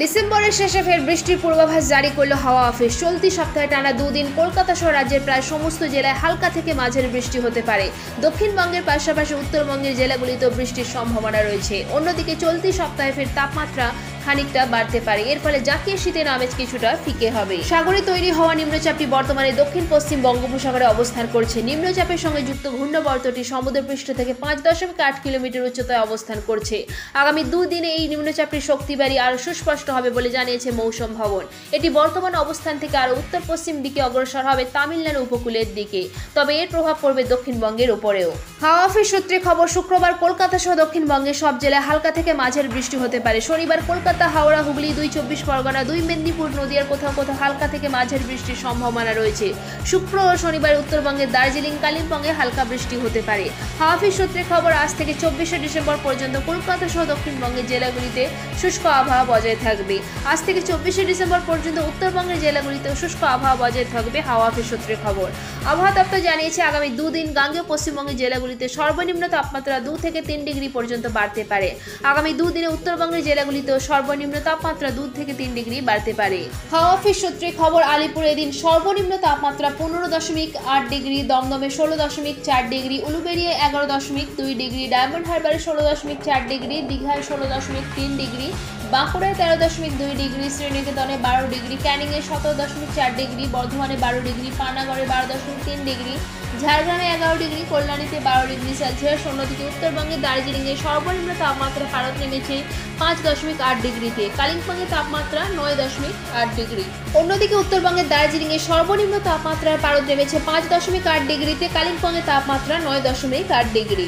ডিসেম্বরের শেষে ফের বৃষ্টির পূর্বাভাস জারি করল হাওয়া অফিস। চলতি সপ্তাহে টানা দুদিন কলকাতা সহ রাজ্যের প্রায় সমস্ত জেলায় হালকা থেকে মাঝারি বৃষ্টি হতে পারে। দক্ষিণবঙ্গের পাশাপাশি উত্তরবঙ্গের জেলাগুলিতেও বৃষ্টির সম্ভাবনা রয়েছে। অন্যদিকে চলতি সপ্তাহে ফের তাপমাত্রা খানিকটা বাড়তে পারে। এর ফলে জাকিয়ে শীতের আমেজ কিছুটা ফিকে হবে। সাগরে তৈরি হওয়া নিম্নচাপটি বর্তমানে দক্ষিণ পশ্চিম বঙ্গোপসাগরে অবস্থান করছে। নিম্নচাপের সঙ্গে যুক্ত ঘূর্ণাবর্তটি সমুদ্রপৃষ্ঠ থেকে 5.8 কিলোমিটার উচ্চতায় অবস্থান করছে। আগামী দুদিনে এই নিম্নচাপটির শক্তি বাড়ি আরো সুস্পষ্ট হবে বলে জানিয়েছে মৌসুম ভবন। এটি বর্তমান অবস্থান থেকে আরো উত্তর পশ্চিম দিকে অগ্রসর হবে তামিলনাড়ু উপকূলের দিকে, তবে এর প্রভাব পড়বে দক্ষিণবঙ্গের উপরেও। হাওয়া অফিস সূত্রে খবর, শুক্রবার কলকাতা সহ দক্ষিণবঙ্গের সব জেলায় হালকা থেকে মাঝারি বৃষ্টি হতে পারে। শনিবার কলকাতা, হাওড়া, হুগলি, 24 পরগনা, 2 মেদিনীপুর, নদিয়ার কোথাও কোথাও হালকা থেকে মাঝারি বৃষ্টির সম্ভাবনা রয়েছে। শুক্র ও শনিবার উত্তরবঙ্গের দার্জিলিং, কালিম্পংয়ে হালকা বৃষ্টি হতে পারে। হাওয়া অফিস সূত্রে খবর, আজ থেকে 24 ডিসেম্বর পর্যন্ত কলকাতা সহ দক্ষিণবঙ্গের জেলাগুলিতে শুষ্ক আবহাওয়া বজায় থাকবে। আজ থেকে 24 ডিসেম্বর পর্যন্ত উত্তরবঙ্গের জেলাগুলিতেও শুষ্ক আবহাওয়া বজায় থাকবে। হাওয়া অফিস সূত্রে খবর, আবহাওয়া দপ্তর জানিয়েছে আগামী দুদিন গাঙ্গেয় পশ্চিমবঙ্গের জেলাগুলিতে সর্বনিম্ন তাপমাত্রা 2 থেকে 3 ডিগ্রি পর্যন্ত বাড়তে পারে। আগামী দুদিনে উত্তরবঙ্গের জেলাগুলিতেও সর্বনিম্ন তাপমাত্রা 2 থেকে 3 ডিগ্রি বাড়তে পারে। হাওয়া অফিস সূত্রে খবর, আলিপুর এদিন সর্বনিম্ন তাপমাত্রা 15.8 ডিগ্রি, দমদমে 16.4 ডিগ্রি, উলুবেড়িয়া 11.2 ডিগ্রি, ডায়মন্ড হারবারে 16.4 ডিগ্রি, দীঘায় 16.3 ডিগ্রি, বাঁকুড়ায় 13.2 ডিগ্রি, শ্রীনিকেতনে 12 ডিগ্রি, ক্যানিংয়ে 17.4 ডিগ্রি, বর্ধমানে 12 ডিগ্রি, পানাগড়ে 12.3 ডিগ্রি, ঝাড়গ্রামে 11 ডিগ্রি, কল্যাণীতে 12 ডিগ্রি সেলসিয়াস। অন্যদিকে উত্তরবঙ্গের দার্জিলিংয়ে সর্বনিম্ন তাপমাত্রা পারদ নেমেছে 5.8 ডিগ্রিতে, কালিম্পংয়ে তাপমাত্রা 9.8 ডিগ্রি। অন্যদিকে উত্তরবঙ্গের দার্জিলিংয়ে সর্বনিম্ন তাপমাত্রার পারদ নেমেছে 5.8 ডিগ্রিতে, কালিম্পংয়ে তাপমাত্রা 9.8 ডিগ্রি।